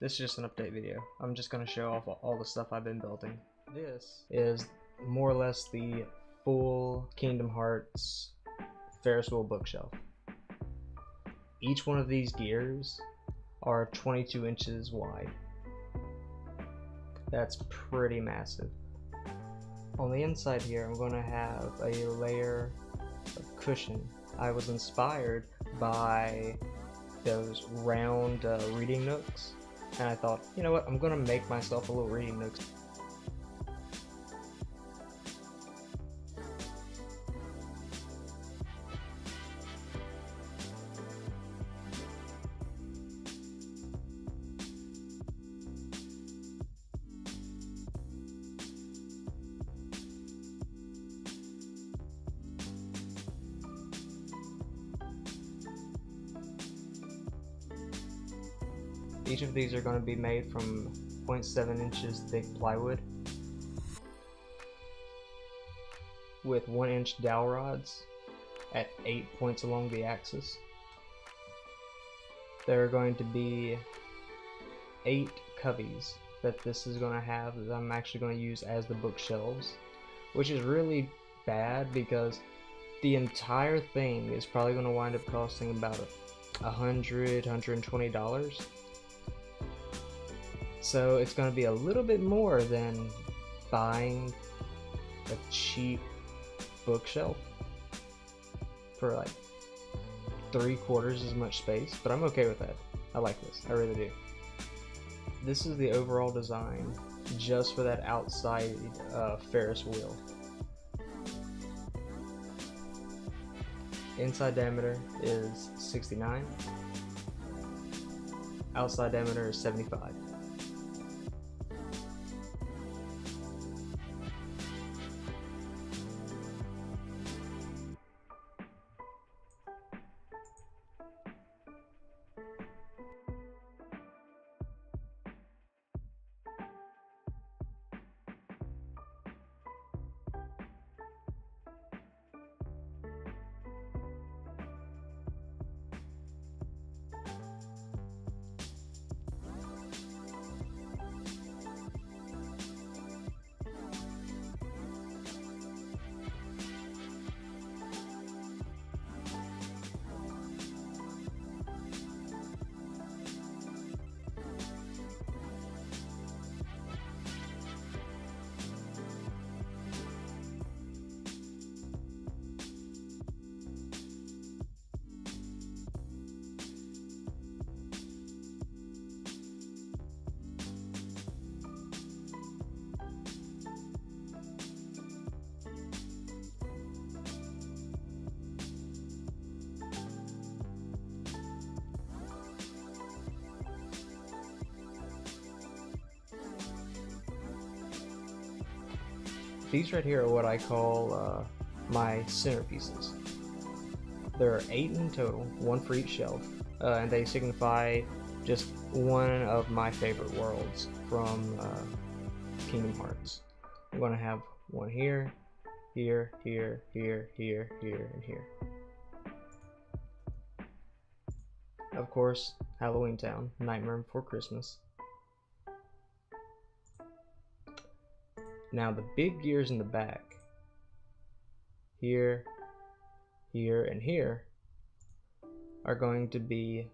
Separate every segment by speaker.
Speaker 1: This is just an update video. I'm just going to show off all the stuff I've been building. This is more or less the full Kingdom Hearts Ferris wheel bookshelf. Each one of these gears are 22 inches wide. That's pretty massive. On the inside here, I'm going to have a layer of cushion. I was inspired by those round reading nooks, and I thought, you know what, I'm going to make myself a little reading nook. Each of these are going to be made from 0.7 inches thick plywood with 1 inch dowel rods at 8 points along the axis. There are going to be 8 cubbies that this is going to have that I'm actually going to use as the bookshelves, which is really bad because the entire thing is probably going to wind up costing about $120. So it's going to be a little bit more than buying a cheap bookshelf for like 3/4 as much space, but I'm okay with that. I like this, I really do. This is the overall design just for that outside Ferris wheel. Inside diameter is 69, outside diameter is 75. These right here are what I call my centerpieces. There are 8 in total, 1 for each shelf, and they signify just one of my favorite worlds from Kingdom Hearts. I'm going to have one here, here, here, here, here, here, and here. Of course, Halloween Town, Nightmare Before Christmas. Now the big gears in the back, here, here, and here, are going to be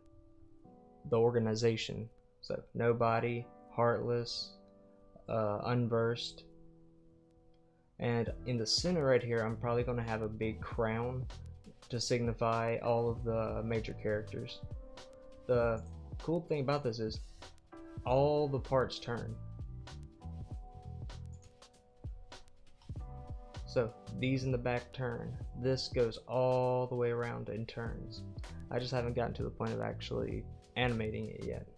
Speaker 1: the organization. So Nobody, Heartless, Unversed, and in the center right here I'm probably going to have a big crown to signify all of the major characters. The cool thing about this is all the parts turn. So these in the back turn. This goes all the way around and turns. I just haven't gotten to the point of actually animating it yet.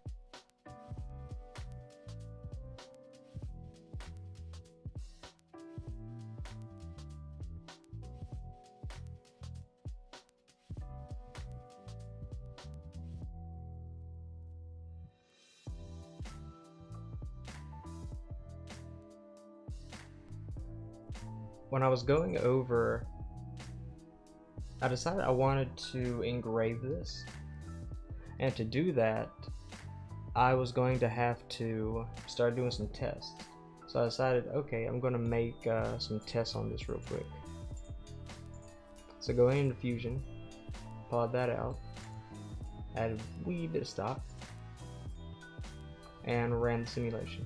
Speaker 1: When I was going over, I decided I wanted to engrave this. And to do that, I was going to have to start doing some tests. So I decided, okay, I'm going to make some tests on this real quick. So go into Fusion, pod that out, add a wee bit of stock, and ran the simulation.